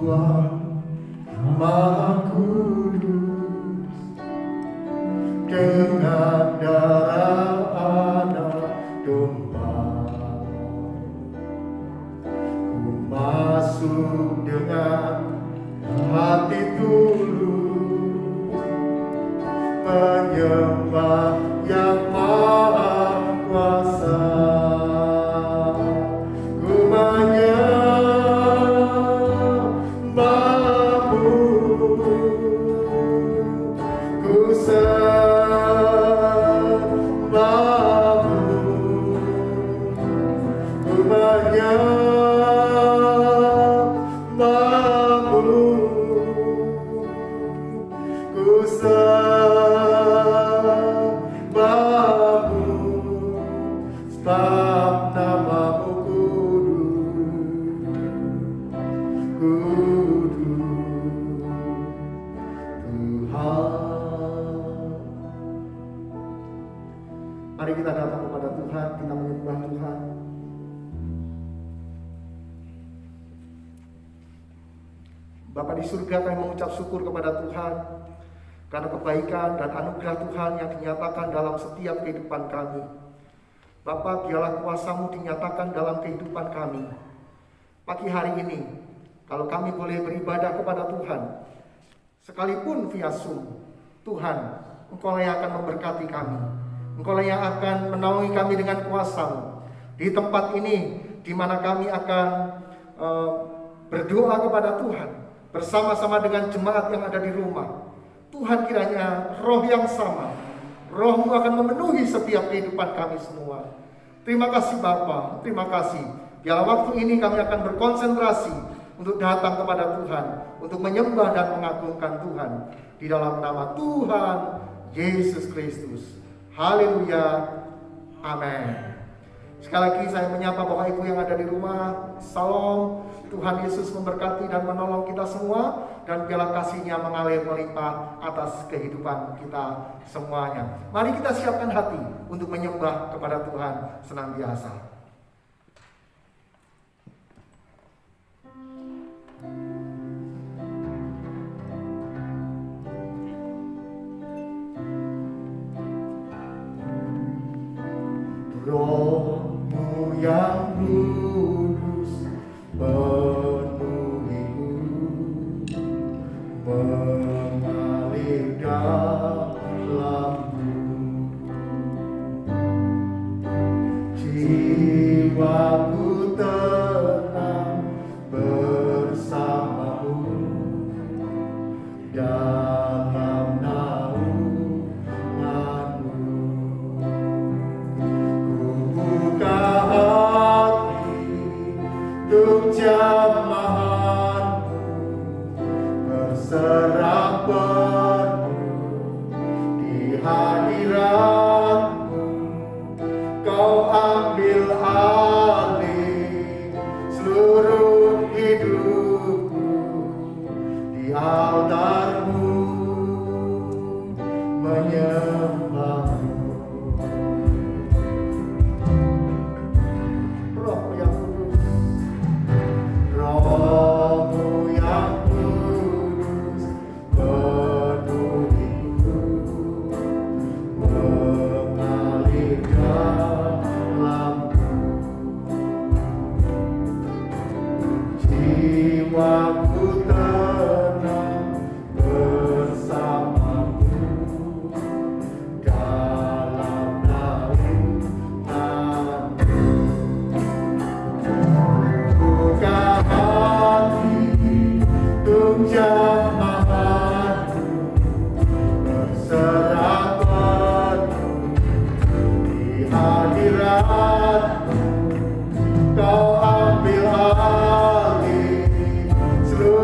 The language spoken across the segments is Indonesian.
Tuhan Maha Kudus, dengan darah anak domba ku masuk dengan hati tulus, menyembah yang maha kuasa. Ku menyembahmu, ku sembahmu, ku menyembahmu, ku sembahmu, sebab namamu kudus, Tuhan. Mari kita datang kepada Tuhan, kita menyembah Tuhan. Bapa di surga, kami mengucap syukur kepada Tuhan karena kebaikan dan anugerah Tuhan yang dinyatakan dalam setiap kehidupan kami. Bapa, biarlah kuasa-Mu dinyatakan dalam kehidupan kami. Pagi hari ini, kalau kami boleh beribadah kepada Tuhan, sekalipun via Zoom, Tuhan, Engkau yang akan memberkati kami. Engkau yang akan menaungi kami dengan kuasa-Mu. Di tempat ini, di mana kami akan berdoa kepada Tuhan, bersama-sama dengan jemaat yang ada di rumah. Tuhan, kiranya roh yang sama, Roh-Mu akan memenuhi setiap kehidupan kami semua. Terima kasih Bapa, terima kasih. Biarlah waktu ini kami akan berkonsentrasi untuk datang kepada Tuhan, untuk menyembah dan mengagungkan Tuhan di dalam nama Tuhan Yesus Kristus. Haleluya, amin. Sekali lagi saya menyapa Bapak Ibu yang ada di rumah, Salam. Tuhan Yesus memberkati dan menolong kita semua, dan biarlah kasih-Nya mengalir melimpah atas kehidupan kita semuanya. Mari kita siapkan hati untuk menyembah kepada Tuhan senantiasa. Roh-Mu yang kudus penuhiku, mengalir dalamku, jiwaku tenang bersama-Mu dalam naungan-Mu. Untuk jamahan-Mu, berserah penuh di hadirat-Mu. Kau ambil alih seluruh hidupku di altar-Mu, menyembah-Mu. Roh-Mu yang kudus penuhiku, mengalir dalamku, jiwaku tenang bersama-Mu dalam naungan-Mu. Buka hati untuk jamahan-Mu, berserah penuh di hadirat-Mu. Kau ambil alih seluruh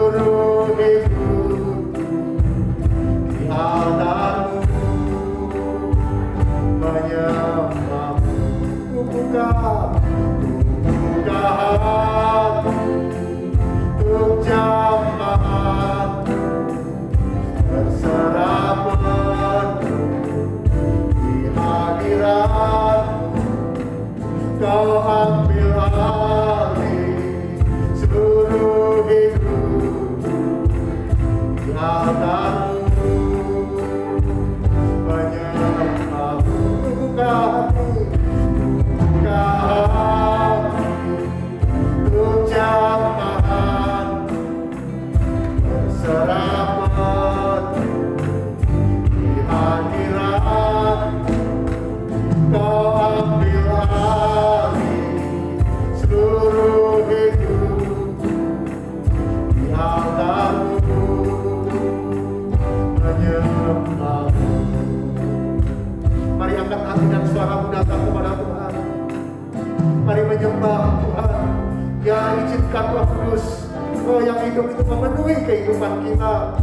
Roh yang hidup itu memenuhi kehidupan kita.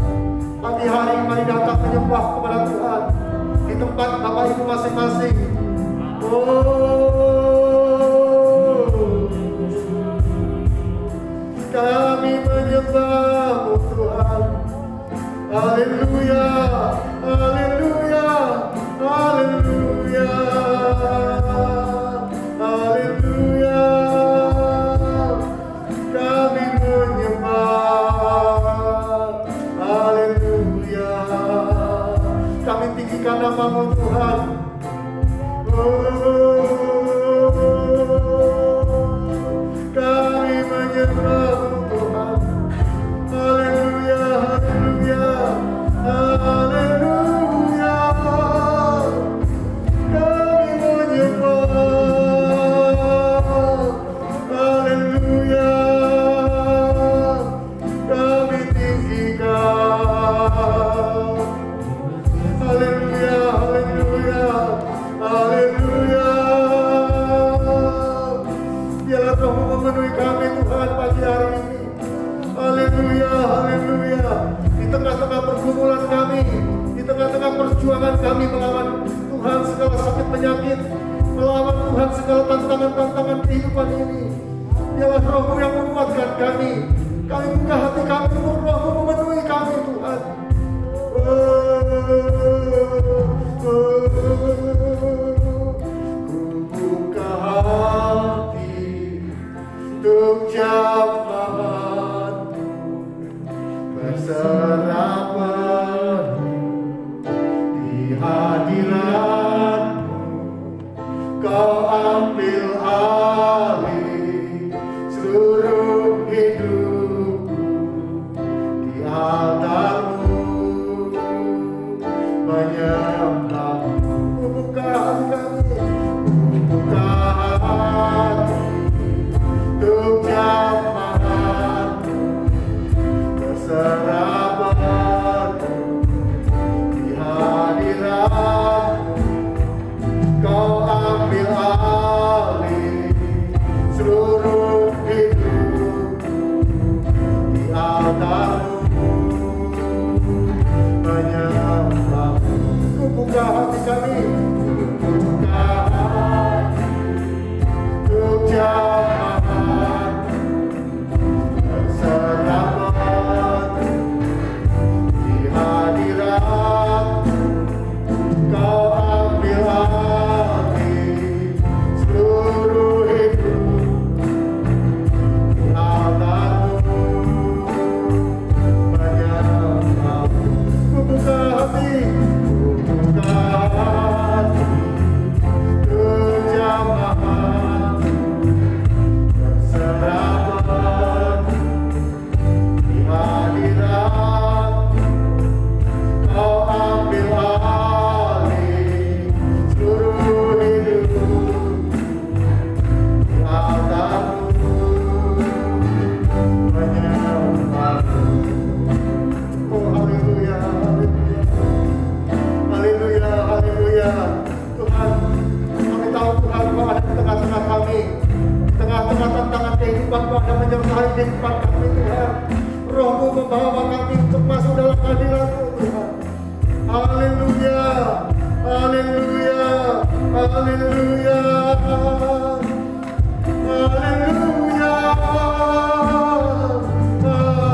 Pagi hari mari datang menyembah kepada Tuhan di tempat Bapak Ibu masing-masing. Kami menyembah-Mu Tuhan. Haleluya, haleluya, haleluya, haleluya. Kami menyembah, haleluya. Kami tinggikan nama-Mu Tuhan. Kami menyembah-Mu Tuhan. Haleluya, haleluya, haleluya. Kami menyembah, haleluya. Kami tinggikan. Haleluya, haleluya, haleluya. Biarlah Roh memenuhi kami Tuhan pagi hari ini. Haleluya, haleluya. Di tengah-tengah pergumulan kami, di tengah-tengah perjuangan kami melawan Tuhan segala sakit penyakit, melawan Tuhan segala tantangan-tantangan kehidupan ini. Biarlah Roh-Mu yang menguatkan kami. Kami buka hati kami untuk Roh-Mu memenuhi kami Tuhan. Ku buka hati untuk jamahan-Mu, berserah penuh di hadirat-Mu. Kau ambil alih seluruh hidupku di altar-Mu, menyembah-Mu. Ku buka hati kami, ku buka hati untuk jamahan-Mu, berserah penuh di hadirat-Mu. Kau ambil alih seluruh hidupku di altar-Mu, menyembah-Mu. Ku buka hati kami, ku buka hati untuk jamahan-Mu, berserah penuh di hadirat-Mu. Kau ambil alih seluruh hidupku di altar-Mu, menyembah-Mu. Ku buka hati, ku buka hati untuk jamahan-Mu, berserah penuh di hadirat-Mu. Kau ambil alih seluruh hidupku di altar-Mu, menyembah-Mu. Oh haleluya, haleluya, haleluya, haleluya. Tuhan, kami tahu Tuhan Kau ada di tengah-tengah kami, di tengah-tengah tantangan kehidupan Kau ada menyertai kehidupan kami Tuhan. Roh-Mu membawa kami untuk masuk dalam hadirat-Mu Tuhan. Haleluya, haleluya, haleluya, haleluya,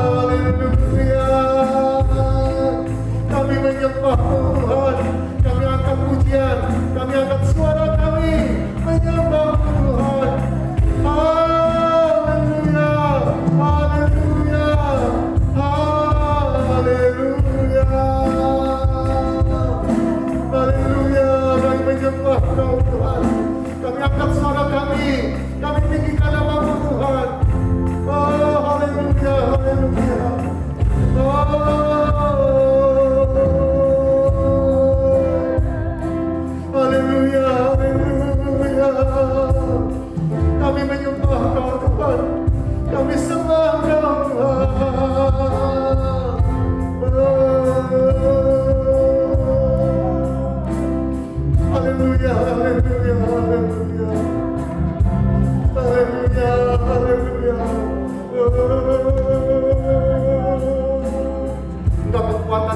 haleluya. Kami menyembah-Mu Tuhan. Kami angkat pujian, kami angkat suara kami menyembah-Mu Tuhan. Haleluya, haleluya, haleluya, haleluya. Kami menyembah Kau Tuhan. Kami angkat suara kami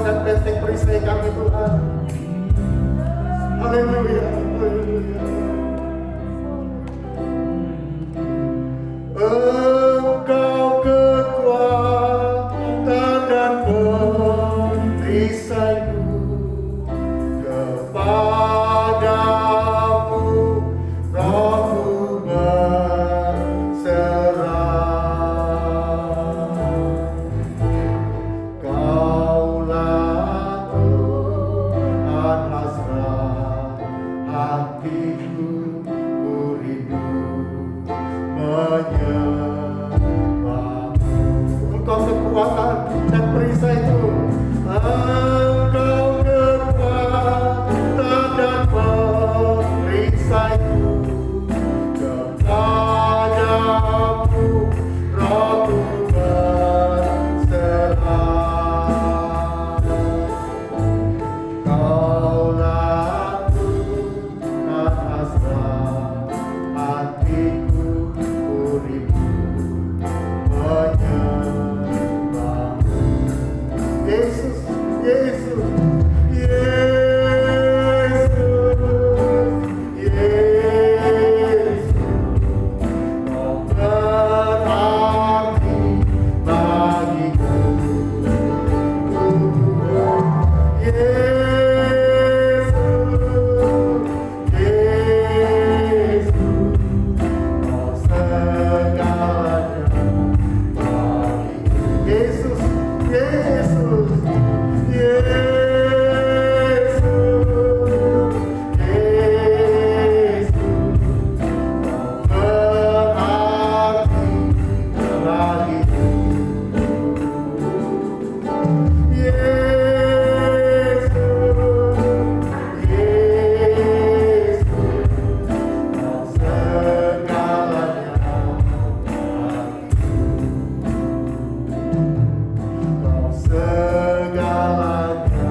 dan benteng perisai kami Tuhan. Haleluya, haleluya. Engkau kekuatan dan perisaiku, kepadamu rohku berserah. Kaulah Tuhan hasrat hatiku, ku rindu menyembahmu. Engkau kekuatan dan perisaiku, engkau kekuatan dan perisaiku, kepadamu rohku berserah. Kaulah Tuhan hasrat hatiku, ku rindu menyembahmu. Yesus, Yesus, Yesus, Yesus, kau berarti bagiku. Yesus, Yesus, kau segalanya bagiku. Yesus, Yesus, Yesus, Yesus, kau berarti bagiku. Yesus, Yesus, kau segalanya bagiku. Kau segalanya bagiku.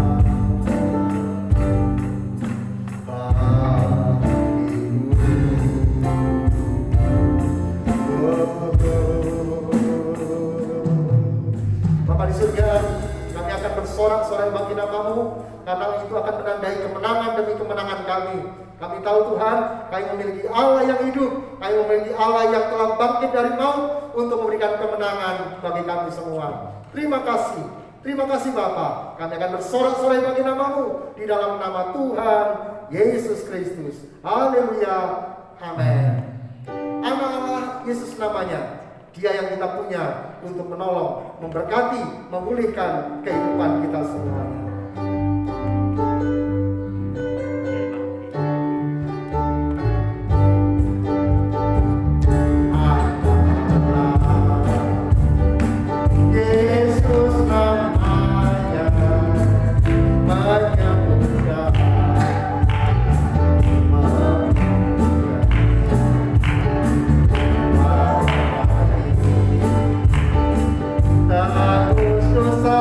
Bapa di surga, kami akan bersorak-sorai bagi nama-Mu, karena itu akan menandai kemenangan demi kemenangan kami. Kami tahu Tuhan, kami memiliki Allah yang hidup, kami memiliki Allah yang telah bangkit dari maut untuk memberikan kemenangan bagi kami semua. Terima kasih Bapa. Kami akan bersorak-sorai bagi nama-Mu di dalam nama Tuhan Yesus Kristus. Haleluya, amin. Anak Allah Yesus namanya, Dia yang kita punya untuk menolong, memberkati, memulihkan kehidupan kita semuanya. Yesus namanya menyembuhkan, tebus dosa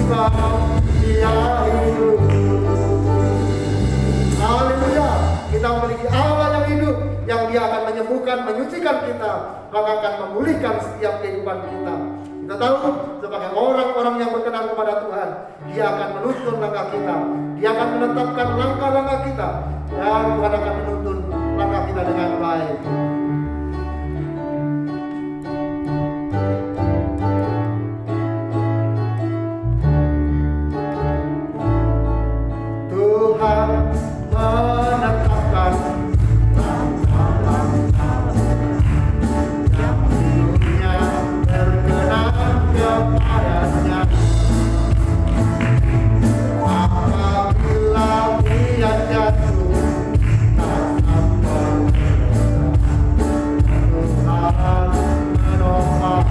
sebab Dia hidup. Haleluya. Kita memiliki Allah yang hidup, yang Dia akan menyembuhkan, menyucikan kita, maka akan memulihkan setiap kehidupan kita. Kita tahu sebagai orang-orang yang berkenan kepada Tuhan, Dia akan menuntun langkah kita, Dia akan menetapkan langkah-langkah kita, dan Tuhan akan menuntun langkah kita dengan baik. Tuhan menetapkan langkah-langkah yang hidupnya berkenan kepadanya. Apabila Dia jatuh, tak Tuhan menopang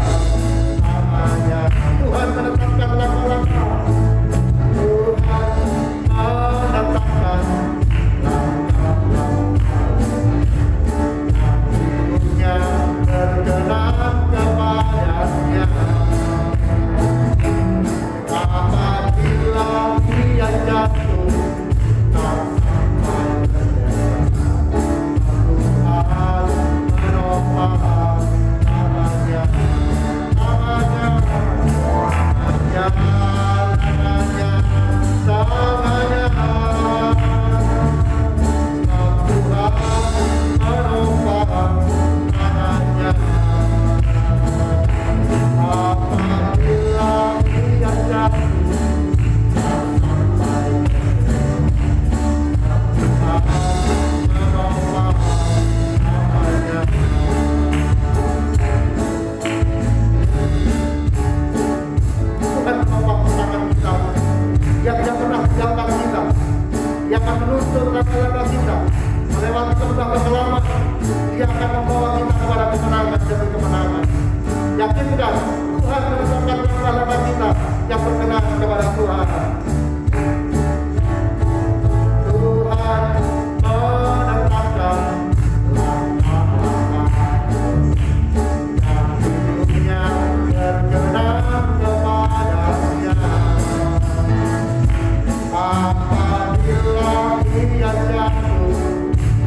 tangannya. Tuhan menetapkan langkah-langkah. Tuhan menetapkan langkah-langkah hidupnya berkenan kepadanya. Apabila Dia jatuh, tak sampai Tuhan menopang tangannya. Yang tidak pernah meninggalkan kita, Dia akan menuntun langkah-langkah kita melewati sebuah keselamatan. Dia akan membawa kita kepada kemenangan demi kemenangan. Yakinkan Tuhan menetapkan langkah-langkah kita yang berkenan kepada Tuhan. Tuhan menetapkan langkah-langkah yang hidupnya berkenan kepadanya. Apabila Dia jatuh,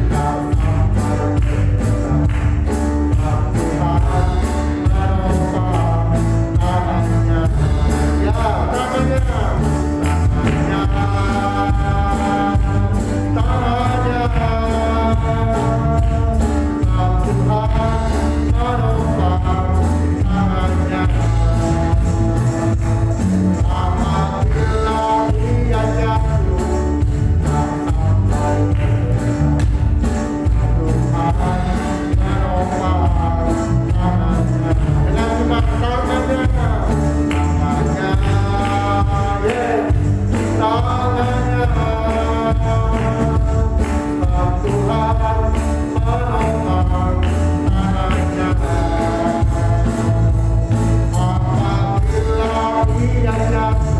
tak sampai Tuhan menopang tangannya. Ya, tangannya, tangannya, tangannya. Tuhan menopang tangannya. Apabila Dia jatuh, tak sampai Tuhan menopang tangannya. Dengan cuma tangannya, tangannya, tangannya. Tuhan menopang tangannya. Apabila Dia jatuh,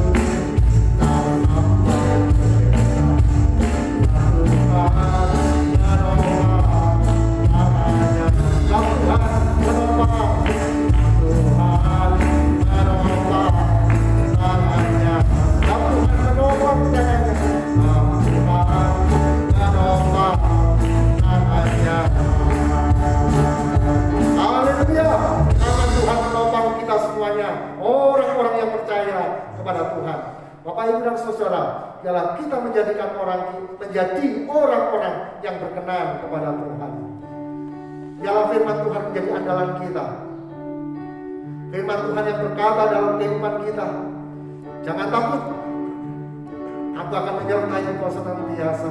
orang-orang yang percaya kepada Tuhan. Bapak Ibu dan Saudara, ialah kita menjadi orang-orang yang berkenan kepada Tuhan. Ialah firman Tuhan menjadi andalan kita. Firman Tuhan yang berkata dalam kehidupan kita, jangan takut, Aku akan menyertai engkau senantiasa.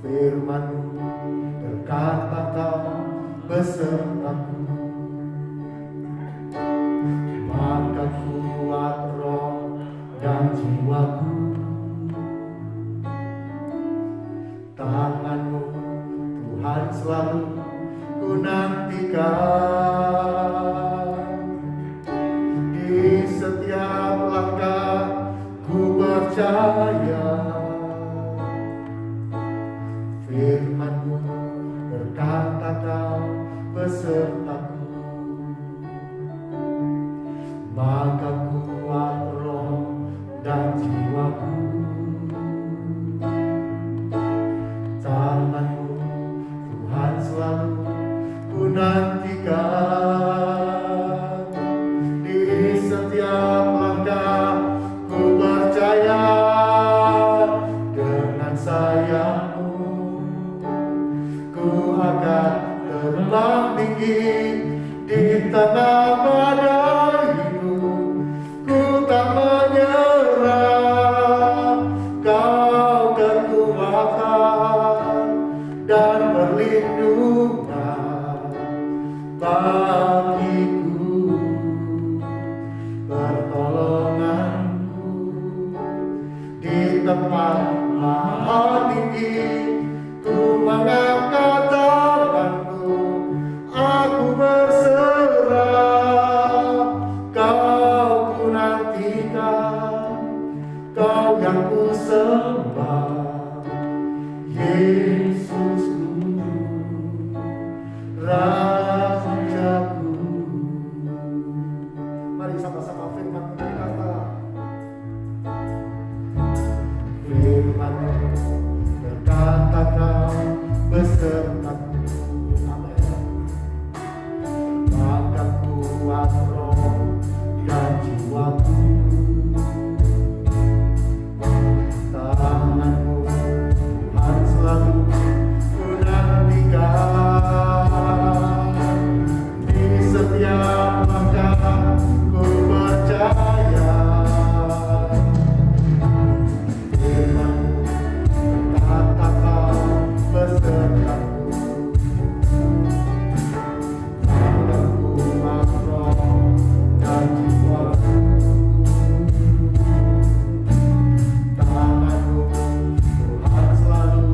Firman-Mu berkata kau besertaku, maka kuat roh dan jiwaku. Tangan-Mu Tuhan selalu ku nantikan, di setiap langkah ku percaya. Firman-Mu berkata Kau besertaku, maka kuat roh dan jiwaku. Tangan-Mu Tuhan selalu ku nantikan, di setiap langkah ku percaya dengan sayang-Mu ku akan terbang tinggi di tengah badai hidup. Ku tak menyerah, Kau kekuatan dan perlindungan bagiku, pertolonganku di tempat maha tinggi. Ku mengangkat tanganku, aku berserah, Kau ku nantikan, Kau yang ku sembah, Yesusku, Rajaku. Mari sama-sama firman berkata, firman-Mu berkata Kau besertaku, amin. Maka kuat roh dan jiwaku. Tangan-Mu Tuhan selalu ku nantikan, di setiap langkah ku percaya. Firman-Mu berkata Kau besertaku, maka kuat roh dan jiwaku. Tangan-Mu Tuhan selalu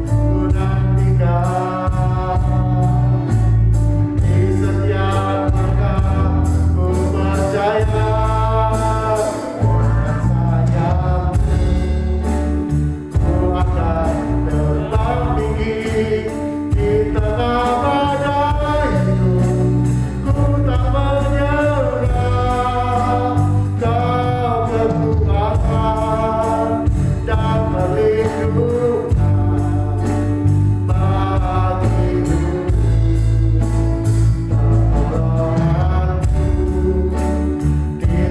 ku nantikan, di setiap langkah ku percaya dengan sayang-Mu ku akan terbang tinggi di tengah badai hidup. Ku tak menyerah, Kau kekuatan dan perlindungan bagiku, pertolonganku di tempat maha tinggi.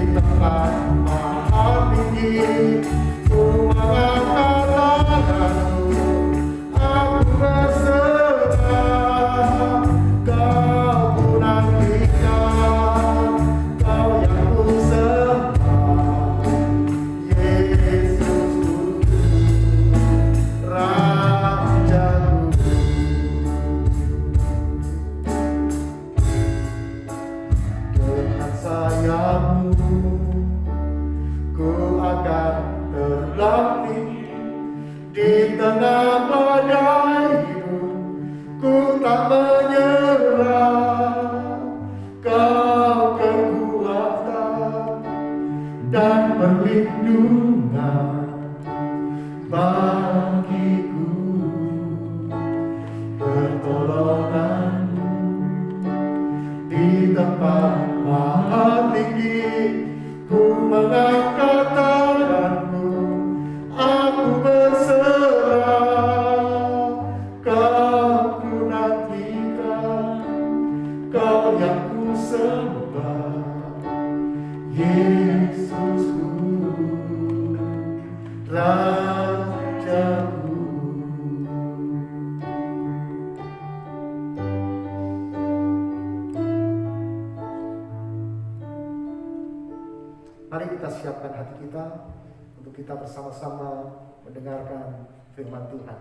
Ku mengangkat tanganku, aku berserah, Kau ku nantikan, Kau yang ku sembah, Yesusku, Rajaku. Dengan sayang-Mu ku akan terbang tinggi di tengah badai hidup. Ku tak menyerah, Kau kekuatan dan perlindungan bagiku, pertolonganmu di tempat maha tinggi. Ku mengangkat tanganku, aku berserah, Kau ku nantikan, Kau yang ku sembah, Yesusku, Rajaku. Mari kita siapkan hati kita untuk kita bersama-sama mendengarkan firman Tuhan.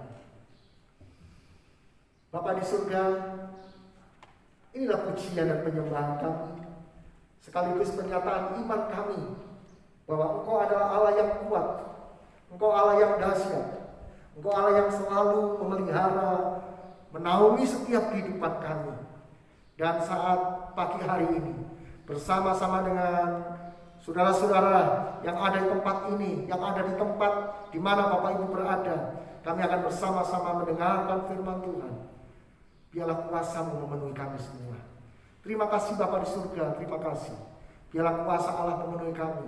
Bapa di surga, inilah pujian dan penyembahan kami, sekaligus pernyataan iman kami bahwa Engkau adalah Allah yang kuat, Engkau Allah yang dahsyat, Engkau Allah yang selalu memelihara, menaungi setiap kehidupan kami. Dan saat pagi hari ini, bersama-sama dengan saudara-saudara yang ada di tempat ini, yang ada di tempat di mana Bapak Ibu berada, kami akan bersama-sama mendengarkan firman Tuhan. Biarlah kuasa-Mu memenuhi kami semua. Terima kasih Bapa di surga, terima kasih. Biarlah kuasa Allah memenuhi kami,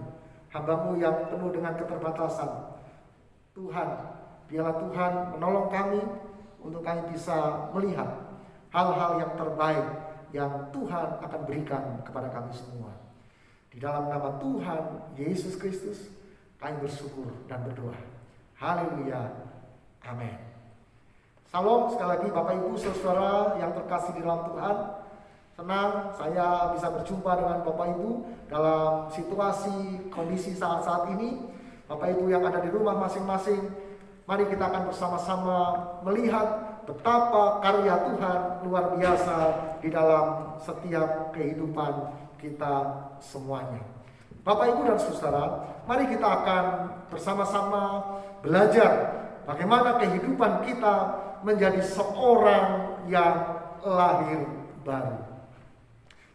hamba-Mu yang penuh dengan keterbatasan. Tuhan, biarlah Tuhan menolong kami untuk kami bisa melihat hal-hal yang terbaik yang Tuhan akan berikan kepada kami semua. Di dalam nama Tuhan Yesus Kristus, kami bersyukur dan berdoa. Haleluya. Amin. Salam sekali lagi Bapak Ibu Saudara yang terkasih di dalam Tuhan. Senang saya bisa berjumpa dengan Bapak Ibu dalam situasi kondisi saat-saat ini. Bapak Ibu yang ada di rumah masing-masing, mari kita akan bersama-sama melihat betapa karya Tuhan luar biasa di dalam setiap kehidupan kita semuanya. Bapak Ibu dan Saudara, mari kita akan bersama-sama belajar bagaimana kehidupan kita menjadi seorang yang lahir baru.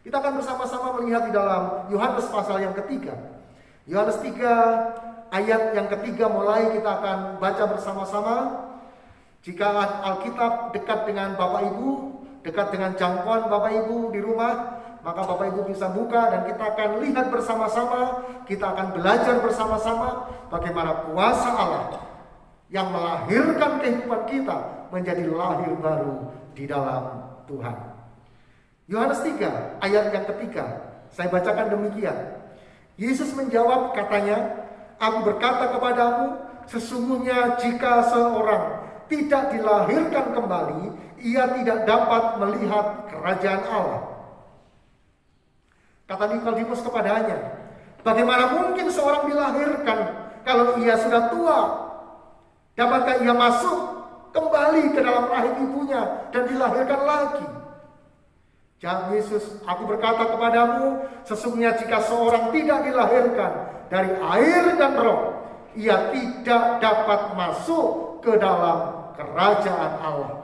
Kita akan bersama-sama melihat di dalam Yohanes pasal yang ketiga. Yohanes 3 ayat yang ketiga mulai kita akan baca bersama-sama. Jika Alkitab dekat dengan Bapak Ibu, dekat dengan jangkauan Bapak Ibu di rumah, maka Bapak Ibu bisa buka dan kita akan lihat bersama-sama, kita akan belajar bersama-sama bagaimana kuasa Allah yang melahirkan kehidupan kita menjadi lahir baru di dalam Tuhan. Yohanes 3 ayat yang ketiga, saya bacakan demikian. Yesus menjawab katanya, "Aku berkata kepadamu, sesungguhnya jika seorang tidak dilahirkan kembali, ia tidak dapat melihat kerajaan Allah." Kata Nikodemus kepadanya, "Bagaimana mungkin seorang dilahirkan kalau ia sudah tua? Dapatkah ia masuk kembali ke dalam rahim ibunya dan dilahirkan lagi?" Jawab Yesus, "Aku berkata kepadamu, sesungguhnya jika seorang tidak dilahirkan dari air dan roh, ia tidak dapat masuk ke dalam kerajaan Allah.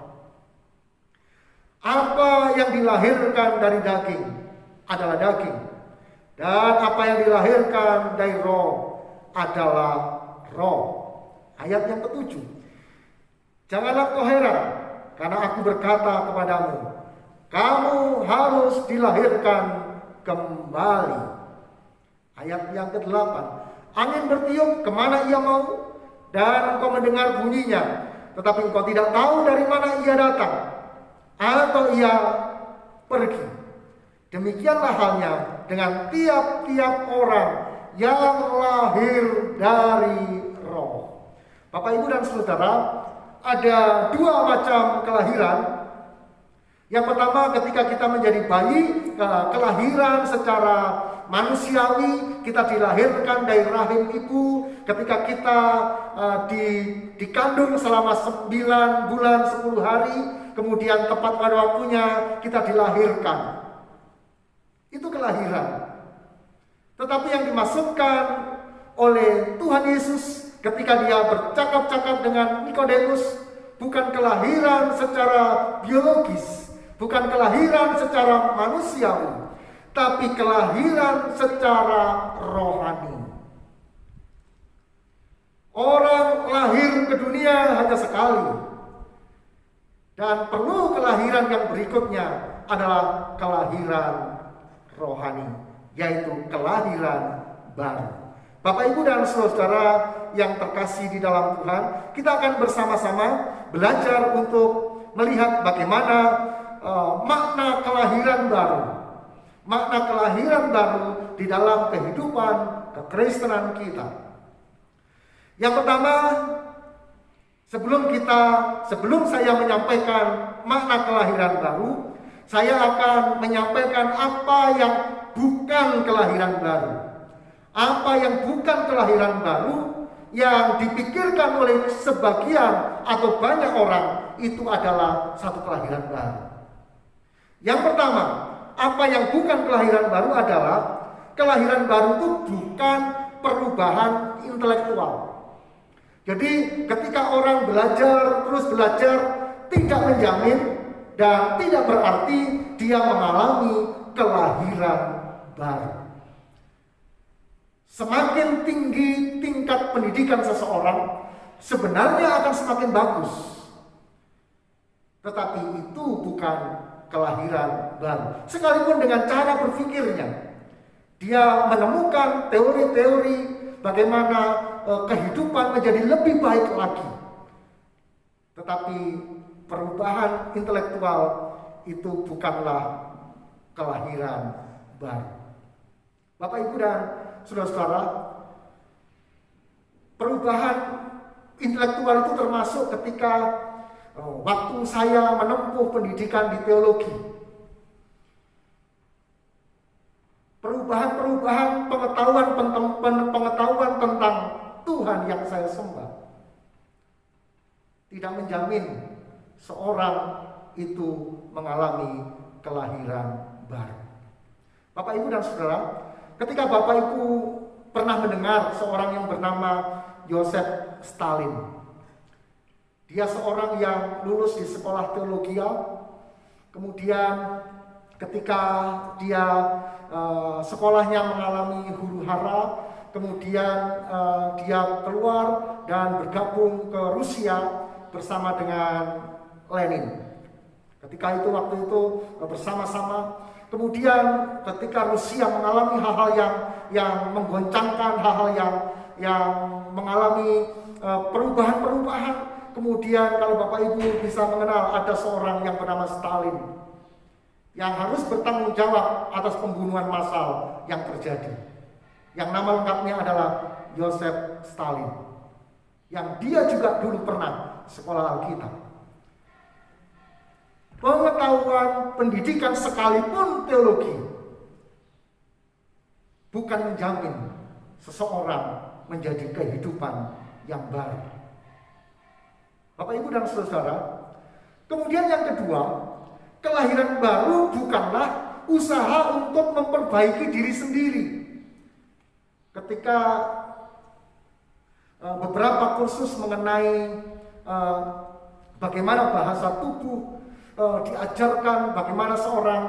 Apa yang dilahirkan dari daging adalah daging, dan apa yang dilahirkan dari roh adalah roh." Ayat yang ketujuh, "Janganlah kau heran, karena aku berkata kepadamu, kamu harus dilahirkan kembali." Ayat yang ke-8, "Angin bertiup kemana ia mau, dan engkau mendengar bunyinya, tetapi engkau tidak tahu dari mana ia datang atau ia pergi. Demikianlah halnya dengan tiap-tiap orang yang lahir dari roh." Bapak Ibu dan Saudara, ada dua macam kelahiran. Yang pertama, ketika kita menjadi bayi, kelahiran secara manusiawi, kita dilahirkan dari rahim ibu. Ketika kita dikandung selama 9 bulan 10 hari, kemudian tepat pada waktunya kita dilahirkan. Itu kelahiran. Tetapi yang dimaksudkan oleh Tuhan Yesus ketika dia bercakap-cakap dengan Nikodemus bukan kelahiran secara biologis, bukan kelahiran secara manusiawi, tapi kelahiran secara rohani. Orang lahir ke dunia hanya sekali, dan perlu kelahiran yang berikutnya adalah kelahiran rohani, yaitu kelahiran baru. Bapak Ibu dan Saudara yang terkasih di dalam Tuhan, kita akan bersama-sama belajar untuk melihat bagaimana makna kelahiran baru. Makna kelahiran baru di dalam kehidupan kekristenan kita. Yang pertama, sebelum saya menyampaikan makna kelahiran baru, saya akan menyampaikan apa yang bukan kelahiran baru. Apa yang bukan kelahiran baru yang dipikirkan oleh sebagian atau banyak orang itu adalah satu kelahiran baru. Yang pertama, apa yang bukan kelahiran baru adalah kelahiran baru itu bukan perubahan intelektual. Jadi ketika orang terus belajar tidak menjamin dan tidak berarti dia mengalami kelahiran baru. Semakin tinggi tingkat pendidikan seseorang, sebenarnya akan semakin bagus. Tetapi itu bukan kelahiran baru. Sekalipun dengan cara berpikirnya, dia menemukan teori-teori bagaimana kehidupan menjadi lebih baik lagi. Tetapi perubahan intelektual itu bukanlah kelahiran baru. Bapak, Ibu, dan saudara-saudara, perubahan intelektual itu termasuk ketika waktu saya menempuh pendidikan di teologi. Perubahan pengetahuan tentang Tuhan yang saya sembah tidak menjamin seorang itu mengalami kelahiran baru. Bapak, Ibu, dan saudara, ketika Bapak Ibu pernah mendengar seorang yang bernama Joseph Stalin. Dia seorang yang lulus di sekolah teologi. Kemudian ketika dia sekolahnya mengalami huru-hara, kemudian dia keluar dan bergabung ke Rusia bersama dengan Lenin. Ketika itu, waktu itu bersama-sama. Kemudian ketika Rusia mengalami hal-hal yang menggoncangkan, hal-hal yang mengalami perubahan-perubahan. Kemudian kalau Bapak Ibu bisa mengenal, ada seorang yang bernama Stalin yang harus bertanggung jawab atas pembunuhan massal yang terjadi. Yang nama lengkapnya adalah Joseph Stalin. Yang dia juga dulu pernah sekolah Alkitab. Pengetahuan pendidikan sekalipun teologi bukan menjamin seseorang menjadi kehidupan yang baru. Bapak, Ibu, dan saudara, kemudian yang kedua, kelahiran baru bukanlah usaha untuk memperbaiki diri sendiri. Ketika beberapa kursus mengenai bagaimana bahasa tubuh diajarkan, bagaimana seorang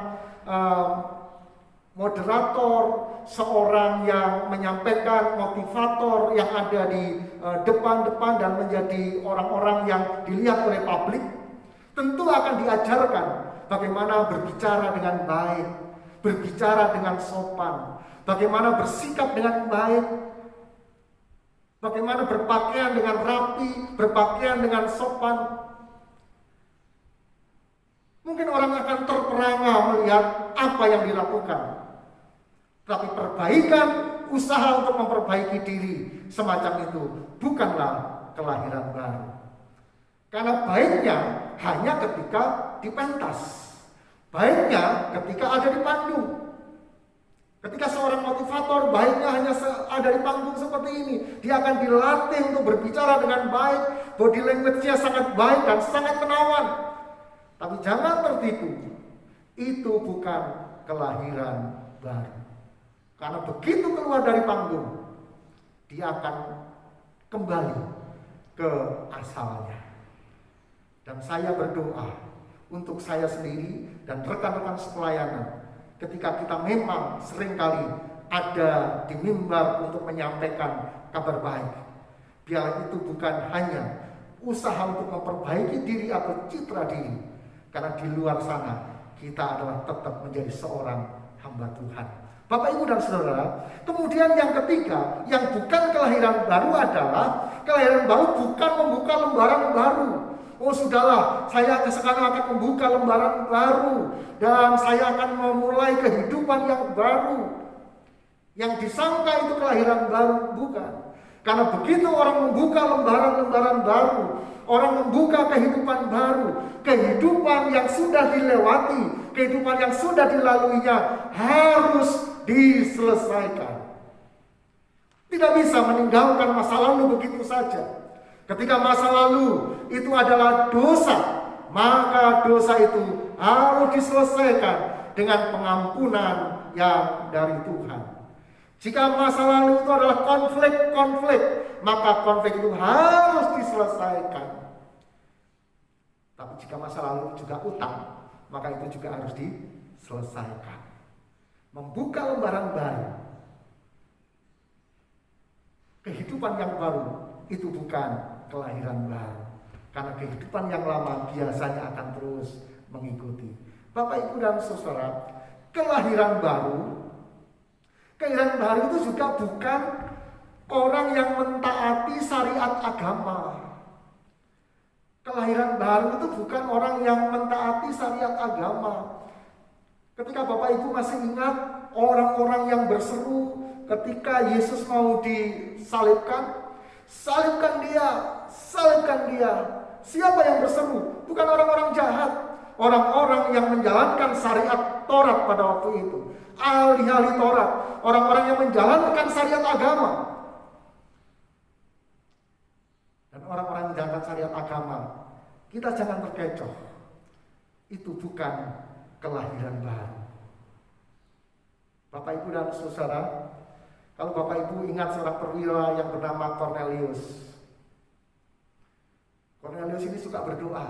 moderator, seorang yang menyampaikan, motivator yang ada di depan-depan dan menjadi orang-orang yang dilihat oleh publik, tentu akan diajarkan bagaimana berbicara dengan baik, berbicara dengan sopan, bagaimana bersikap dengan baik, bagaimana berpakaian dengan rapi, berpakaian dengan sopan. Mungkin orang akan terperangah melihat apa yang dilakukan. Tapi perbaikan, usaha untuk memperbaiki diri semacam itu bukanlah kelahiran baru. Karena baiknya hanya ketika dipentas. Baiknya ketika ada di panggung. Ketika seorang motivator baiknya hanya ada di panggung seperti ini. Dia akan dilatih untuk berbicara dengan baik. Body language-nya sangat baik dan sangat menawan. Tapi jangan tertipu, itu bukan kelahiran baru. Karena begitu keluar dari panggung, dia akan kembali ke asalnya. Dan saya berdoa untuk saya sendiri dan rekan-rekan sepelayanan, ketika kita memang seringkali ada di mimbar untuk menyampaikan kabar baik, biarlah itu bukan hanya usaha untuk memperbaiki diri atau citra diri, karena di luar sana kita adalah tetap menjadi seorang hamba Tuhan. Bapak, Ibu, dan saudara, kemudian yang ketiga, yang bukan kelahiran baru adalah kelahiran baru bukan membuka lembaran baru. Oh sudahlah, saya sekarang akan membuka lembaran baru dan saya akan memulai kehidupan yang baru. Yang disangka itu kelahiran baru, bukan. Karena begitu orang membuka lembaran-lembaran baru, orang membuka kehidupan baru, kehidupan yang sudah dilewati, kehidupan yang sudah dilaluinya harus diselesaikan. Tidak bisa meninggalkan masa lalu begitu saja. Ketika masa lalu itu adalah dosa, maka dosa itu harus diselesaikan dengan pengampunan yang dari Tuhan. Jika masa lalu itu adalah konflik, maka konflik itu harus diselesaikan. Tapi jika masa lalu juga utang, maka itu juga harus diselesaikan. Membuka lembaran baru, kehidupan yang baru, itu bukan kelahiran baru. Karena kehidupan yang lama biasanya akan terus mengikuti. Bapak, Ibu, dan Saudara, kelahiran baru itu juga bukan orang yang mentaati syariat agama. Kelahiran baru itu bukan orang yang mentaati syariat agama. Ketika Bapak Ibu masih ingat orang-orang yang berseru ketika Yesus mau disalibkan, salibkan dia, salibkan dia. Siapa yang berseru? Bukan orang-orang jahat, orang-orang yang menjalankan syariat Taurat pada waktu itu, ahli-ahli Taurat, orang-orang yang menjalankan syariat agama. Dan orang-orang yang menjalankan syariat agama, kita jangan terkecoh. Itu bukan kelahiran baru. Bapak, Ibu, dan Saudara, kalau Bapak Ibu ingat seorang perwira yang bernama Cornelius. Cornelius ini suka berdoa.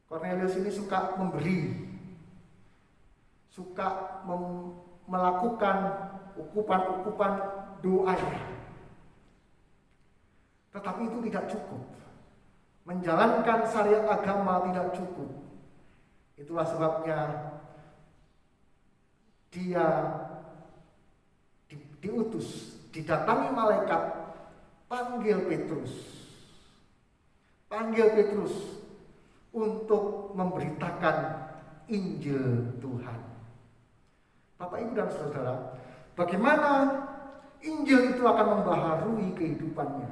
Cornelius ini suka memberi, suka melakukan ukupan-ukupan doanya. Tetapi itu tidak cukup. Menjalankan syariat agama tidak cukup. Itulah sebabnya dia diutus, didatangi malaikat, panggil Petrus untuk memberitakan Injil Tuhan. Bapak, Ibu, dan Saudara, bagaimana Injil itu akan membaharui kehidupannya.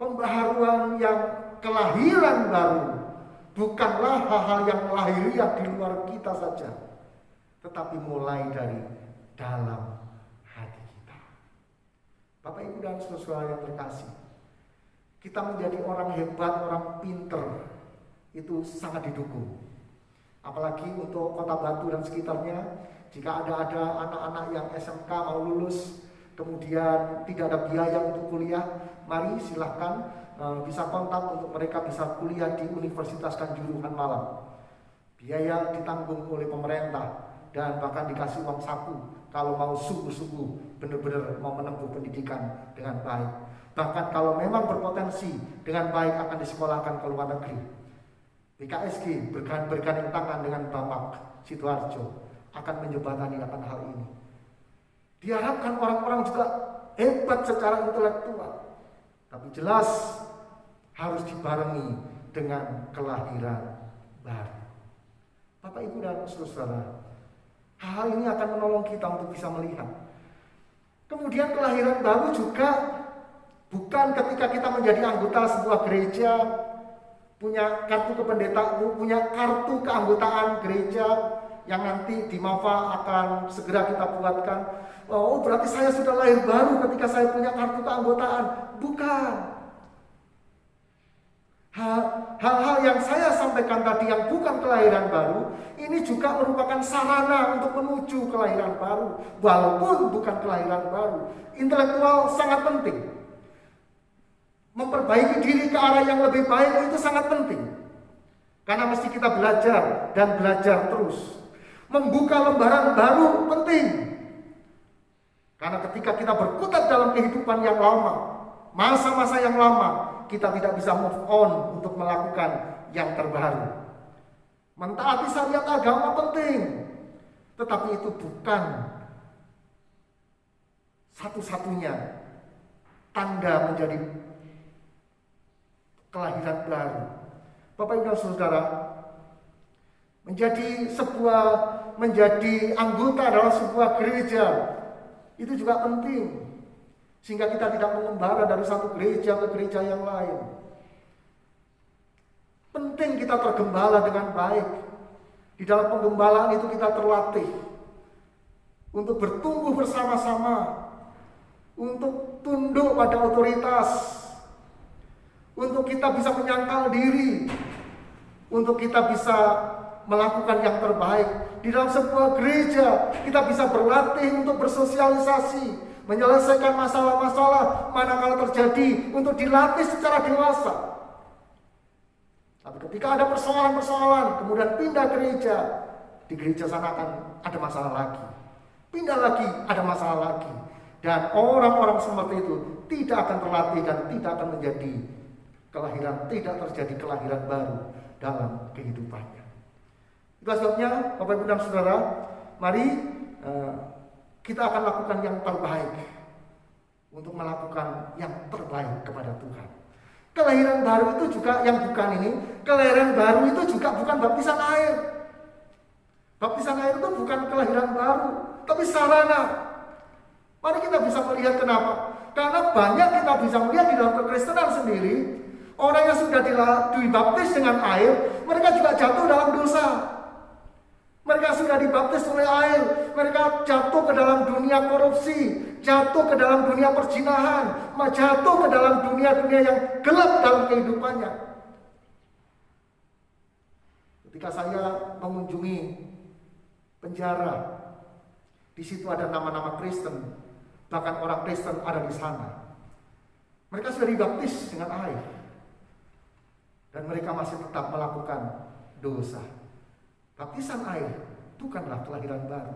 Pembaharuan yang kelahiran baru bukanlah hal-hal yang lahiriah di luar kita saja, tetapi mulai dari dalam hati kita. Bapak, Ibu, dan Saudara yang terkasih, kita menjadi orang hebat, orang pinter, itu sangat didukung. Apalagi untuk Kota Batu dan sekitarnya, jika ada anak-anak yang SMK mau lulus, kemudian tidak ada biaya untuk kuliah, mari silahkan bisa kontak untuk mereka bisa kuliah di Universitas Kanjuruhan Malang. Biaya ditanggung oleh pemerintah dan bahkan dikasih uang saku kalau mau sungguh-sungguh benar-benar mau menempuh pendidikan dengan baik. Bahkan kalau memang berpotensi dengan baik akan disekolahkan ke luar negeri. BKSG bergandeng tangan dengan Bapak Sidoarjo akan menjembatani akan hal ini. Diharapkan orang-orang juga hebat secara intelektual, tapi jelas harus dibarengi dengan kelahiran baru. Bapak, Ibu, dan Saudara, hal ini akan menolong kita untuk bisa melihat. Kemudian kelahiran baru juga bukan ketika kita menjadi anggota sebuah gereja, punya kartu kependetaan, punya kartu keanggotaan gereja yang nanti di MAFA akan segera kita buatkan. Oh, berarti saya sudah lahir baru ketika saya punya kartu keanggotaan. Bukan. Hal-hal yang saya sampaikan tadi yang bukan kelahiran baru, ini juga merupakan sarana untuk menuju kelahiran baru. Walaupun bukan kelahiran baru, intelektual sangat penting. Memperbaiki diri ke arah yang lebih baik itu sangat penting. Karena mesti kita belajar dan belajar terus. Membuka lembaran baru penting. Karena ketika kita berkutat dalam kehidupan yang lama, masa-masa yang lama, kita tidak bisa move on untuk melakukan yang terbaru. Mentaati syariat agama penting, tetapi itu bukan satu-satunya tanda menjadi kelahiran baru. Bapak, Ibu, dan Saudara, menjadi anggota dalam sebuah gereja itu juga penting, sehingga kita tidak mengembara dari satu gereja ke gereja yang lain. Penting kita tergembala dengan baik. Di dalam penggembalaan itu kita terlatih untuk bertumbuh bersama-sama, untuk tunduk pada otoritas, untuk kita bisa menyangkal diri, untuk kita bisa melakukan yang terbaik. Di dalam sebuah gereja kita bisa berlatih untuk bersosialisasi, menyelesaikan masalah-masalah manakala terjadi, untuk dilatih secara dewasa. Tapi ketika ada persoalan-persoalan, kemudian pindah gereja, di gereja sana akan ada masalah lagi. Pindah lagi, ada masalah lagi. Dan orang-orang seperti itu tidak akan terlatih dan tidak akan menjadi tidak terjadi kelahiran baru dalam kehidupannya. Itu sebabnya Bapak Ibu dan Saudara, mari kita akan lakukan yang terbaik untuk melakukan yang terbaik kepada Tuhan. Kelahiran baru itu juga yang bukan ini, kelahiran baru itu juga bukan baptisan air. Baptisan air itu bukan kelahiran baru, tapi sarana. Mari kita bisa melihat kenapa. Karena banyak kita bisa melihat di dalam kekristenan sendiri, orang yang sudah dibaptis dengan air, mereka juga jatuh dalam dosa. Mereka sudah dibaptis oleh air, mereka jatuh ke dalam dunia korupsi, jatuh ke dalam dunia perzinahan, jatuh ke dalam dunia-dunia yang gelap dalam kehidupannya. Ketika saya mengunjungi penjara, di situ ada nama-nama Kristen, bahkan orang Kristen ada di sana. Mereka sudah dibaptis dengan air, dan mereka masih tetap melakukan dosa. Baptisan air bukanlah kelahiran baru,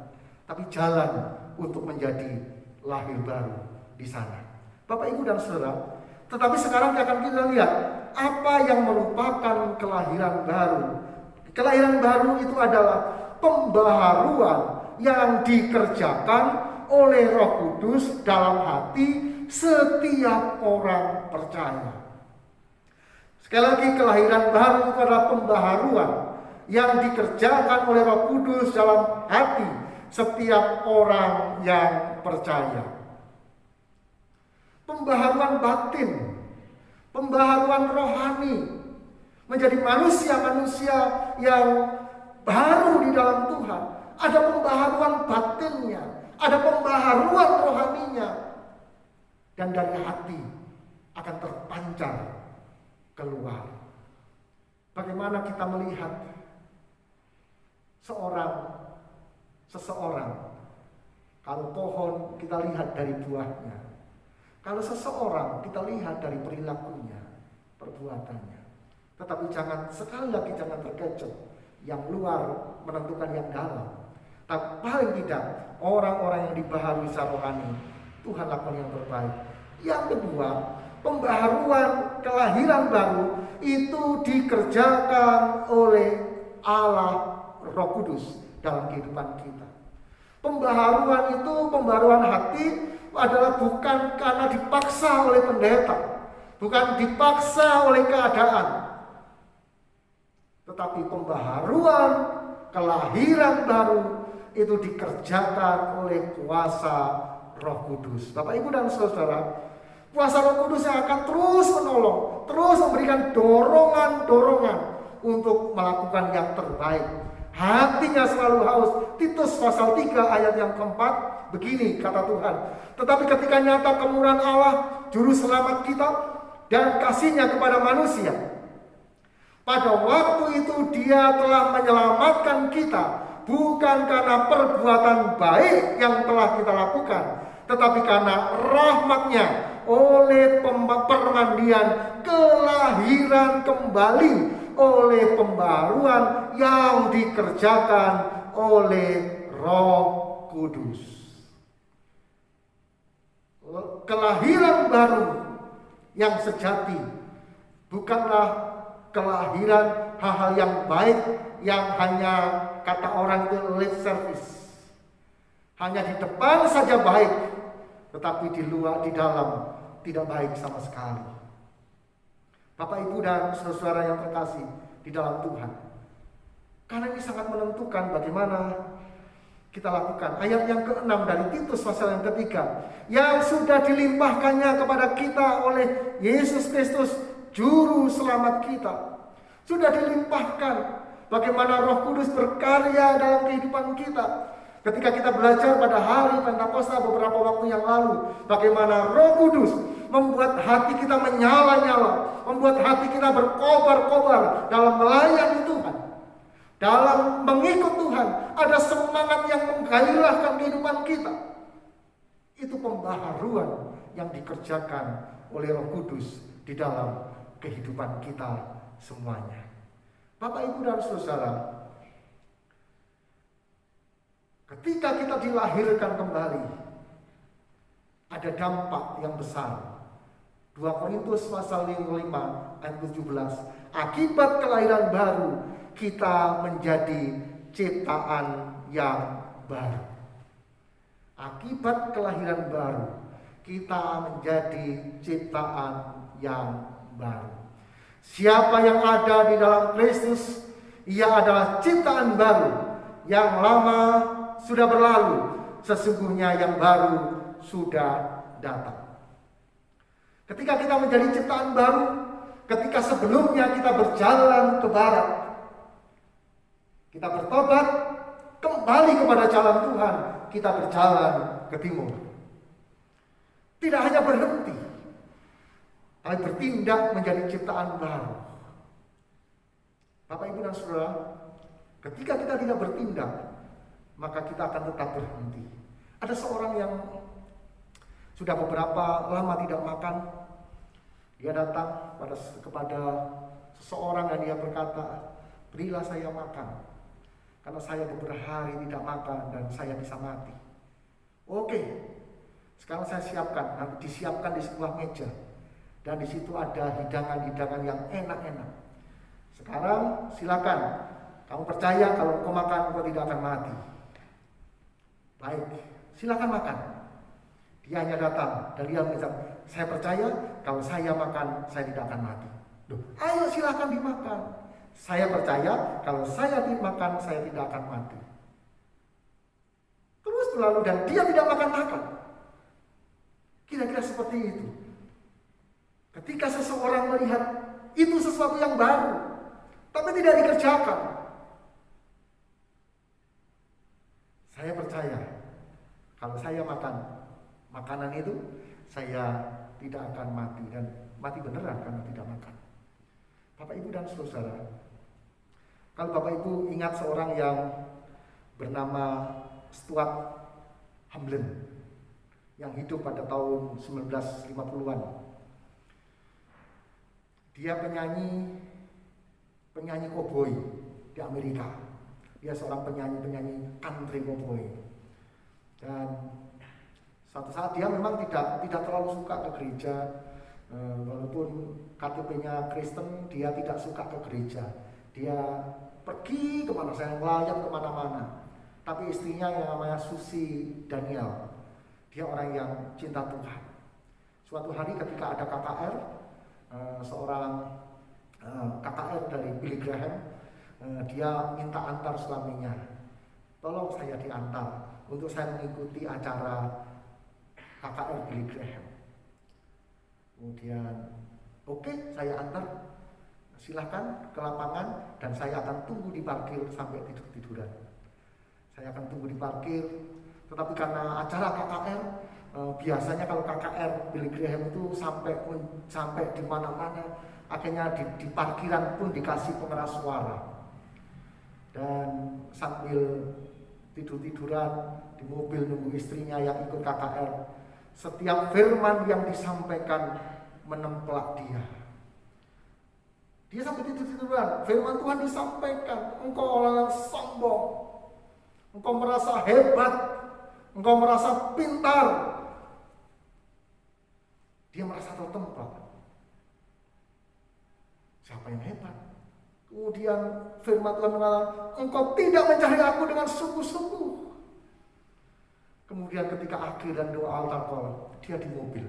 tapi jalan untuk menjadi lahir baru di sana. Bapak, Ibu, dan Saudara, tetapi sekarang akan kita lihat apa yang merupakan kelahiran baru. Kelahiran baru itu adalah pembaharuan yang dikerjakan oleh Roh Kudus dalam hati setiap orang percaya. Sekali lagi, kelahiran baru itu adalah pembaharuan yang dikerjakan oleh Roh Kudus dalam hati setiap orang yang percaya. Pembaharuan batin, pembaharuan rohani, menjadi manusia-manusia yang baru di dalam Tuhan. Ada pembaharuan batinnya, ada pembaharuan rohaninya, dan dari hati akan terpancar keluar. Bagaimana kita melihat seseorang, kalau pohon kita lihat dari buahnya, kalau seseorang kita lihat dari perilakunya, perbuatannya. Tetapi sekali lagi jangan terkecoh, yang luar menentukan yang dalam. Tapi paling tidak orang-orang yang dibaharui secara rohani, Tuhan lakukan yang terbaik. Yang kedua, pembaharuan kelahiran baru itu dikerjakan oleh Allah Roh Kudus dalam kehidupan kita. Pembaharuan itu, pembaharuan hati adalah bukan karena dipaksa oleh pendeta, bukan dipaksa oleh keadaan, tetapi pembaharuan kelahiran baru itu dikerjakan oleh kuasa Roh Kudus. Bapak, Ibu, dan Saudara, kuasa Roh Kudus yang akan terus menolong, terus memberikan dorongan-dorongan untuk melakukan yang terbaik. Hatinya selalu haus. Titus pasal 3 ayat yang keempat, begini kata Tuhan. Tetapi ketika nyata kemurahan Allah, juru selamat kita, dan kasih-Nya kepada manusia, pada waktu itu Dia telah menyelamatkan kita, bukan karena perbuatan baik yang telah kita lakukan, tetapi karena rahmat-Nya, oleh permandian kelahiran kembali, oleh pembaharuan yang dikerjakan oleh Roh Kudus. Kelahiran baru yang sejati bukanlah kelahiran hal-hal yang baik yang hanya kata orang itu lip service, hanya di depan saja baik, tetapi di luar, di dalam tidak baik sama sekali. Bapak, Ibu, dan saudara yang terkasih di dalam Tuhan, karena ini sangat menentukan bagaimana kita lakukan. Ayat yang ke-6 dari Titus pasal yang ketiga, yang sudah dilimpahkannya kepada kita oleh Yesus Kristus, Juru Selamat kita. Sudah dilimpahkan bagaimana Roh Kudus berkarya dalam kehidupan kita. Ketika kita belajar pada hari Pentakosta beberapa waktu yang lalu, bagaimana Roh Kudus membuat hati kita menyala-nyala, membuat hati kita berkobar-kobar dalam melayani Tuhan, dalam mengikut Tuhan. Ada semangat yang menggairahkan kehidupan kita. Itu pembaharuan yang dikerjakan oleh Roh Kudus di dalam kehidupan kita semuanya. Bapak, Ibu, dan saudara, ketika kita dilahirkan kembali, ada dampak yang besar. 2 Korintus pasal 5 ayat 17. Akibat kelahiran baru, kita menjadi ciptaan yang baru. Akibat kelahiran baru, kita menjadi ciptaan yang baru. Siapa yang ada di dalam Kristus, ia adalah ciptaan baru. Yang lama sudah berlalu, sesungguhnya yang baru sudah datang. Ketika kita menjadi ciptaan baru, ketika sebelumnya kita berjalan ke barat, kita bertobat, kembali kepada jalan Tuhan, kita berjalan ke timur. Tidak hanya berhenti, tapi bertindak menjadi ciptaan baru. Bapak, Ibu, dan Saudara, ketika kita tidak bertindak, maka kita akan tetap berhenti. Ada seorang yang sudah beberapa lama tidak makan. Dia datang kepada seseorang dan dia berkata, "Berilah saya makan, karena saya beberapa hari tidak makan dan saya bisa mati." Oke, sekarang saya siapkan. Nanti disiapkan di sebuah meja, dan di situ ada hidangan-hidangan yang enak-enak. Sekarang silakan, kamu percaya kalau kau makan kau tidak akan mati. Baik, silakan makan. Dia hanya datang dan dia bilang, "Saya percaya kalau saya makan saya tidak akan mati." Loh, ayo silakan dimakan. "Saya percaya kalau saya dimakan saya tidak akan mati." Terus berlalu dan dia tidak makan-makan. Kira-kira seperti itu. Ketika seseorang melihat itu sesuatu yang baru, tapi tidak dikerjakan, saya percaya kalau saya makan makanan itu, saya tidak akan mati, dan mati beneran karena tidak makan. Bapak, Ibu, dan Saudara, kalau Bapak Ibu ingat seorang yang bernama Stuart Hamblen yang hidup pada tahun 1950-an. Dia penyanyi koboi di Amerika. Dia seorang penyanyi country koboi. Dan suatu saat dia memang tidak terlalu suka ke gereja, walaupun KTP-nya Kristen, dia tidak suka ke gereja. Dia pergi kemana saya, melayat kemana-mana. Tapi istrinya yang namanya Susi Daniel, dia orang yang cinta Tuhan. Suatu hari ketika ada KKR, seorang KKR dari Billy Graham, dia minta antar suaminya, "Tolong saya diantar untuk saya mengikuti acara KKR Billy Graham." Kemudian, "Oke, saya antar. Silahkan ke lapangan dan saya akan tunggu di parkir sampai tidur-tiduran." Saya akan tunggu di parkir, tetapi karena acara KKR, biasanya kalau KKR Billy Graham itu sampai di mana-mana, akhirnya di parkiran pun dikasih pengeras suara. Dan sambil tidur-tiduran di mobil nunggu istrinya yang ikut KKR, setiap firman yang disampaikan menemplak dia. Dia sampai tidur-tiduran, firman Tuhan disampaikan, "Engkau orang yang sombong, engkau merasa hebat, engkau merasa pintar." Dia merasa tertempat. Siapa yang hebat? Kemudian firman Tuhan mengatakan, "Engkau tidak mencari aku dengan sungguh-sungguh." Kemudian ketika akhir dan doa altar call, dia di mobil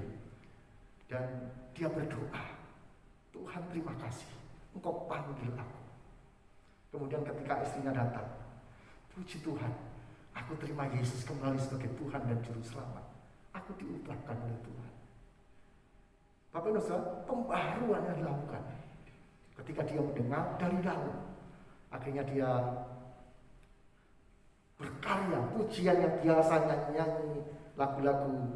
dan dia berdoa, "Tuhan, terima kasih, Engkau panggil aku." Kemudian ketika istrinya datang, "Puji Tuhan, aku terima Yesus kembali sebagai Tuhan dan Juru Selamat. Aku diubahkan oleh Tuhan." Bapak Ibu Saudara, pembaharuan yang dilakukan ketika dia mendengar dari dalam, akhirnya dia berkarya, pujian yang biasanya nyanyi lagu-lagu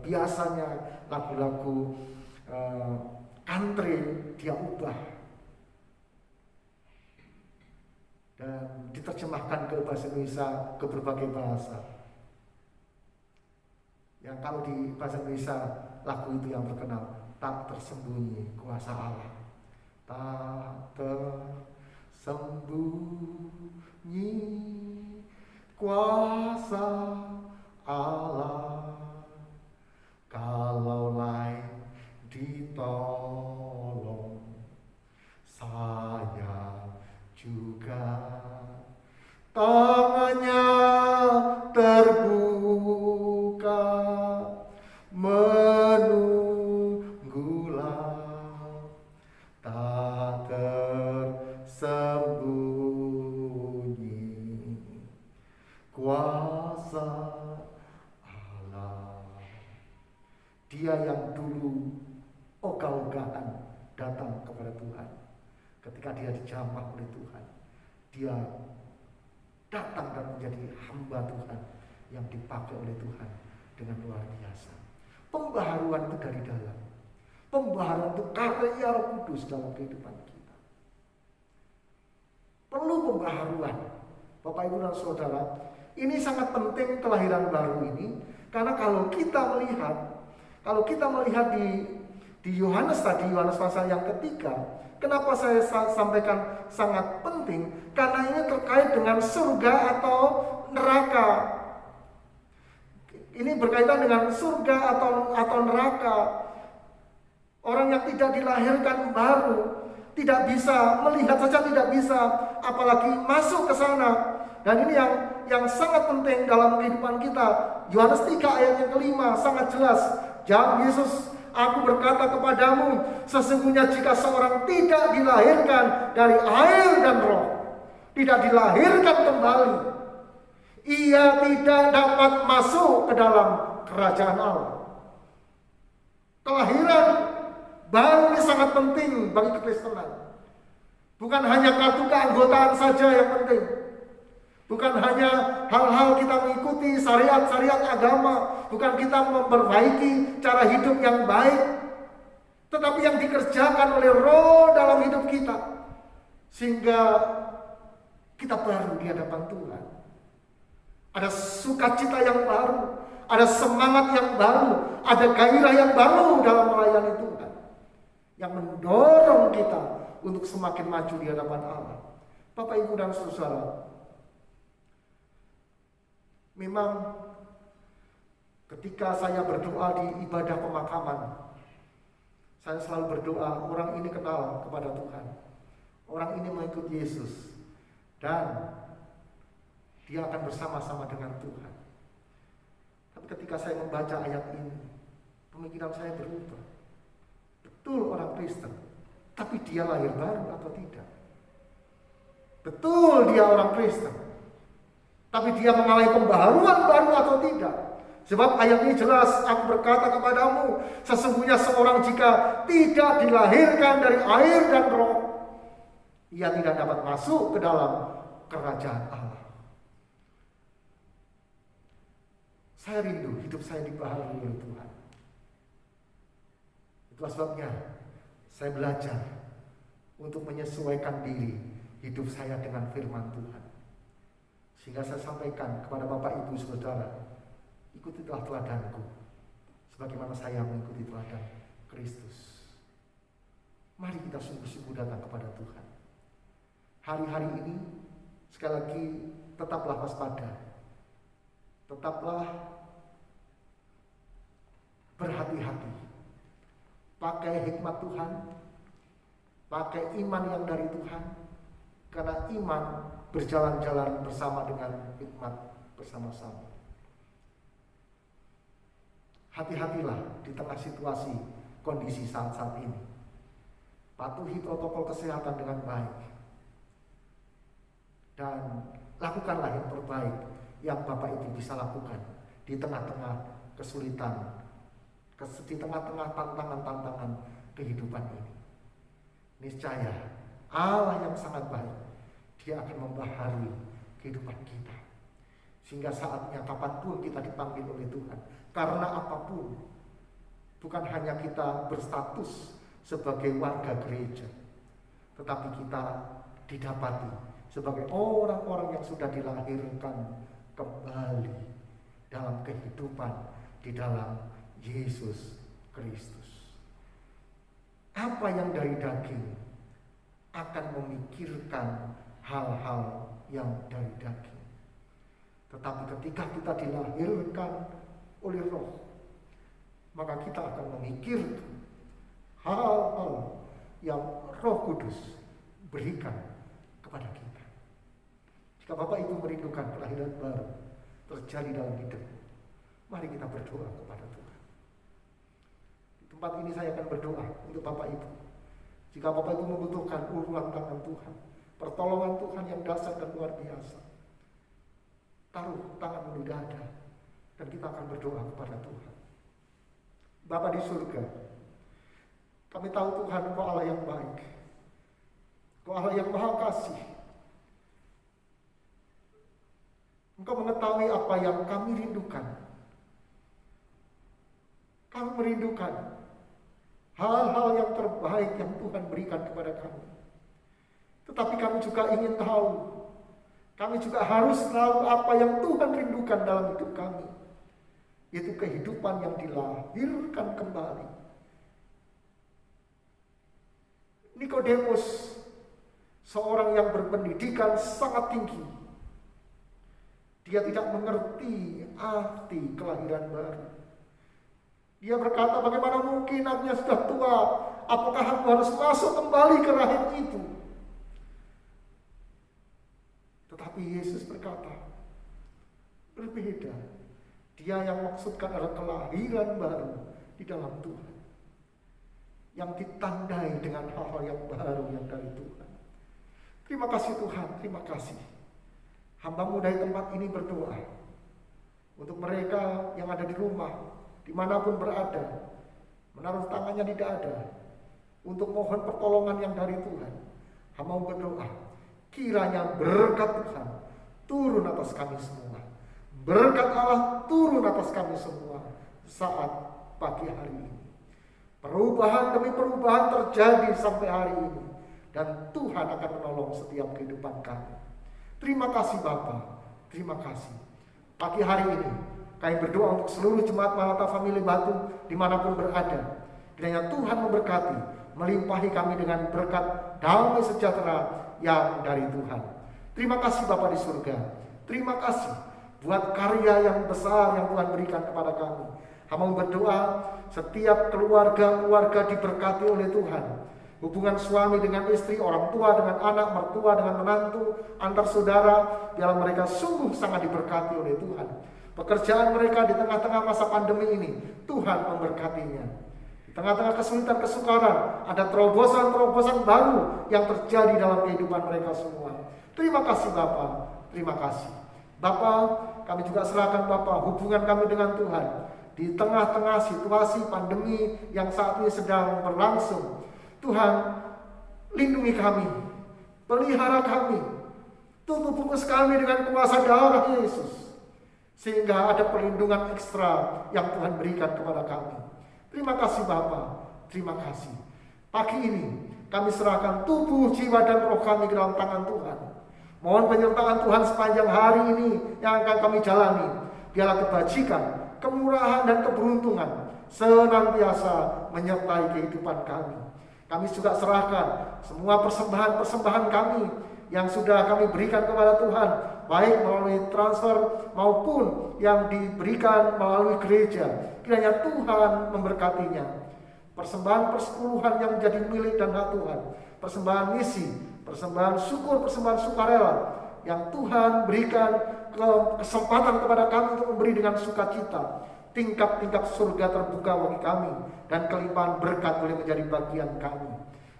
biasanya, lagu-lagu country, dia ubah dan diterjemahkan ke bahasa Indonesia, ke berbagai bahasa. Yang kalau di bahasa Indonesia, lagu itu yang terkenal, "Tak tersembunyi kuasa Allah, tak tersembunyi kuasa Allah." ketika dia dijamah oleh Tuhan, dia datang dan menjadi hamba Tuhan yang dipakai oleh Tuhan dengan luar biasa. Pembaharuan itu dari dalam. Pembaharuan itu karya Roh Kudus dalam kehidupan kita. Perlu pembaharuan, Bapak Ibu dan Saudara. Ini sangat penting kelahiran baru ini, karena kalau kita melihat di Yohanes tadi, Yohanes pasal yang ketiga, kenapa saya sampaikan sangat penting? Karena ini terkait dengan surga atau neraka. Ini berkaitan dengan surga atau neraka. Orang yang tidak dilahirkan baru tidak bisa melihat saja, tidak bisa apalagi masuk ke sana. Dan ini yang sangat penting dalam kehidupan kita. Yohanes 3 ayat yang kelima sangat jelas. Jawab Yesus, aku berkata kepadamu, sesungguhnya jika seorang tidak dilahirkan dari air dan roh, tidak dilahirkan kembali, ia tidak dapat masuk ke dalam kerajaan Allah. Kelahiran baru ini sangat penting bagi kekristenan. Bukan hanya kartu keanggotaan saja yang penting. Bukan hanya hal-hal kita mengikuti syariat-syariat agama. Bukan kita memperbaiki cara hidup yang baik. Tetapi yang dikerjakan oleh Roh dalam hidup kita. Sehingga kita baru di hadapan Tuhan. Ada sukacita yang baru. Ada semangat yang baru. Ada gairah yang baru dalam melayani Tuhan. Yang mendorong kita untuk semakin maju di hadapan Allah. Bapak, Ibu, dan Saudara, memang ketika saya berdoa di ibadah pemakaman, saya selalu berdoa, orang ini kenal kepada Tuhan, orang ini mengikut Yesus, dan dia akan bersama-sama dengan Tuhan. Tapi ketika saya membaca ayat ini, pemikiran saya berubah. Betul orang Kristen, tapi dia lahir baru atau tidak? Betul dia orang Kristen, tapi dia mengalami pembaharuan baru atau tidak? Sebab ayat ini jelas, aku berkata kepadamu, sesungguhnya seorang jika tidak dilahirkan dari air dan roh, ia tidak dapat masuk ke dalam kerajaan Allah. Saya rindu hidup saya dibaharui oleh Tuhan. Itulah sebabnya saya belajar untuk menyesuaikan diri hidup saya dengan firman Tuhan. Sehingga saya sampaikan kepada Bapak, Ibu, Saudara, ikutilah teladanku sebagaimana saya mengikuti teladan Kristus. Mari kita sungguh-sungguh datang kepada Tuhan. Hari-hari ini sekali lagi tetaplah waspada. Tetaplah berhati-hati. Pakai hikmat Tuhan, pakai iman yang dari Tuhan, karena iman berjalan-jalan bersama dengan hikmat bersama-sama. Hati-hatilah di tengah situasi kondisi saat-saat ini. Patuhi protokol kesehatan dengan baik. Dan lakukanlah yang terbaik yang Bapak Ibu bisa lakukan di tengah-tengah kesulitan, di tengah-tengah tantangan-tantangan kehidupan ini. Niscaya Allah yang sangat baik, Dia akan membaharui kehidupan kita. Sehingga saatnya kapanpun kita dipanggil oleh Tuhan, karena apapun, bukan hanya kita berstatus sebagai warga gereja, tetapi kita didapati sebagai orang-orang yang sudah dilahirkan kembali dalam kehidupan di dalam Yesus Kristus. Apa yang dari daging akan memikirkan hal-hal yang dari daging. Tetapi ketika kita dilahirkan oleh Roh, maka kita akan memikirkan hal-hal yang Roh Kudus berikan kepada kita. Jika Bapak Ibu merindukan kelahiran baru terjadi dalam hidup, mari kita berdoa kepada Tuhan. Di tempat ini saya akan berdoa untuk Bapak Ibu. Jika Bapak Ibu membutuhkan uluran tangan Tuhan, pertolongan Tuhan yang dahsyat dan luar biasa, taruh tangan di dada dan kita akan berdoa kepada Tuhan. Bapa di surga, kami tahu Tuhan Engkau Allah yang baik. Engkau Allah yang Maha Kasih. Engkau mengetahui apa yang kami rindukan. Kami merindukan hal-hal yang terbaik yang Tuhan berikan kepada kami. Tetapi kami juga ingin tahu, kami juga harus tahu apa yang Tuhan rindukan dalam hidup kami. Yaitu kehidupan yang dilahirkan kembali. Nikodemus, seorang yang berpendidikan sangat tinggi, dia tidak mengerti arti kelahiran baru. Dia berkata, bagaimana mungkin anaknya sudah tua, apakah aku harus masuk kembali ke rahim ibu? Tetapi Yesus berkata, berbeda. Dia yang maksudkan adalah kelahiran baru di dalam Tuhan, yang ditandai dengan hal-hal yang baru yang dari Tuhan. Terima kasih Tuhan, terima kasih. Hamba-Mu dari tempat ini berdoa untuk mereka yang ada di rumah, dimanapun berada, menaruh tangannya di dada untuk mohon pertolongan yang dari Tuhan. Hamba-Mu berdoa, kiranya berkat Tuhan turun atas kami semua. Berkat Allah turun atas kami semua saat pagi hari ini. Perubahan demi perubahan terjadi sampai hari ini, dan Tuhan akan menolong setiap kehidupan kami. Terima kasih Bapa, terima kasih. Pagi hari ini kami berdoa untuk seluruh jemaat Maranatha Family Batu dimanapun berada. Kiranya Tuhan memberkati, melimpahi kami dengan berkat damai sejahtera yang dari Tuhan. Terima kasih Bapa di surga. Terima kasih buat karya yang besar yang Tuhan berikan kepada kami. Hamba berdoa setiap keluarga diberkati oleh Tuhan. Hubungan suami dengan istri, orang tua dengan anak, mertua dengan menantu, antar saudara, biarlah mereka sungguh sangat diberkati oleh Tuhan. Pekerjaan mereka di tengah-tengah masa pandemi ini, Tuhan memberkatinya. Di tengah-tengah kesulitan, kesukaran, ada terobosan-terobosan baru yang terjadi dalam kehidupan mereka semua. Terima kasih Bapa, terima kasih. Bapa, kami juga serahkan Bapa hubungan kami dengan Tuhan. Di tengah-tengah situasi pandemi yang saat ini sedang berlangsung, Tuhan, lindungi kami, pelihara kami, tutup bungkus kami dengan kuasa darah Yesus, sehingga ada perlindungan ekstra yang Tuhan berikan kepada kami. Terima kasih Bapa, terima kasih. Pagi ini kami serahkan tubuh, jiwa, dan roh kami ke dalam tangan Tuhan. Mohon penyertaan Tuhan sepanjang hari ini yang akan kami jalani. Biarlah kebajikan, kemurahan, dan keberuntungan senantiasa menyertai kehidupan kami. Kami juga serahkan semua persembahan-persembahan kami yang sudah kami berikan kepada Tuhan, baik melalui transfer maupun yang diberikan melalui gereja. Kiranya Tuhan memberkatinya. Persembahan persepuluhan yang menjadi milik dan hak Tuhan, persembahan misi, persembahan syukur, persembahan sukarela yang Tuhan berikan kesempatan kepada kami untuk memberi dengan sukacita. Tingkap-tingkap surga terbuka bagi kami, dan kelimpahan berkat boleh menjadi bagian kami.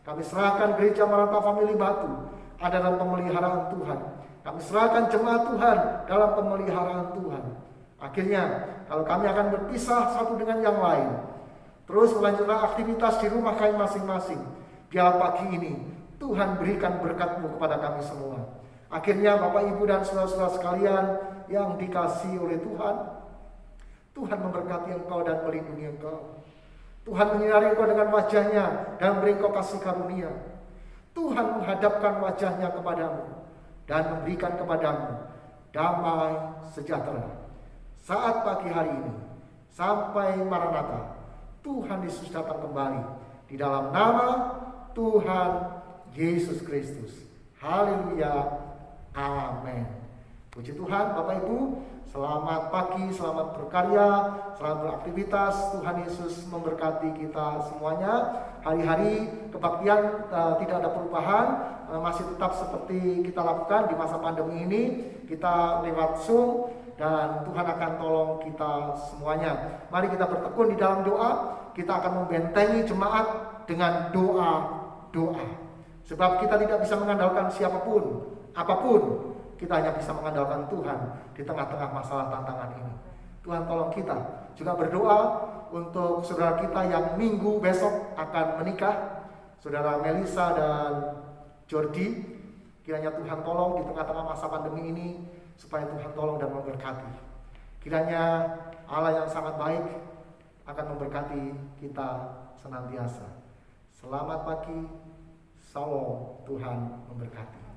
Kami serahkan gereja Maranatha Family Batu ada dalam pemeliharaan Tuhan. Kami serahkan jemaat Tuhan dalam pemeliharaan Tuhan. Akhirnya, kalau kami akan berpisah satu dengan yang lain, terus melanjutkan aktivitas di rumah kami masing-masing, biarlah pagi ini Tuhan berikan berkat-Mu kepada kami semua. Akhirnya Bapak Ibu dan saudara-saudara sekalian yang dikasihi oleh Tuhan, Tuhan memberkati engkau dan melindungi engkau. Tuhan menyinari engkau dengan wajahnya dan memberi engkau kasih karunia. Tuhan menghadapkan wajahnya kepadamu dan memberikan kepadamu damai sejahtera. Saat pagi hari ini sampai Maranatha, Tuhan Yesus datang kembali di dalam nama Tuhan Yesus Kristus. Haleluya. Amin. Puji Tuhan. Bapak Ibu, selamat pagi, selamat berkarya, selamat beraktivitas. Tuhan Yesus memberkati kita semuanya. Hari-hari kebaktian tidak ada perubahan, masih tetap seperti kita lakukan di masa pandemi ini. Kita lewat Zoom dan Tuhan akan tolong kita semuanya. Mari kita bertekun di dalam doa. Kita akan membentengi jemaat dengan doa-doa. Sebab kita tidak bisa mengandalkan siapapun, apapun. Kita hanya bisa mengandalkan Tuhan di tengah-tengah masalah tantangan ini. Tuhan tolong kita juga berdoa untuk saudara kita yang minggu besok akan menikah, saudara Melisa dan Jordi, kiranya Tuhan tolong di tengah-tengah masa pandemi ini, supaya Tuhan tolong dan memberkati. Kiranya Allah yang sangat baik akan memberkati kita senantiasa. Selamat pagi, Salam, Tuhan memberkati.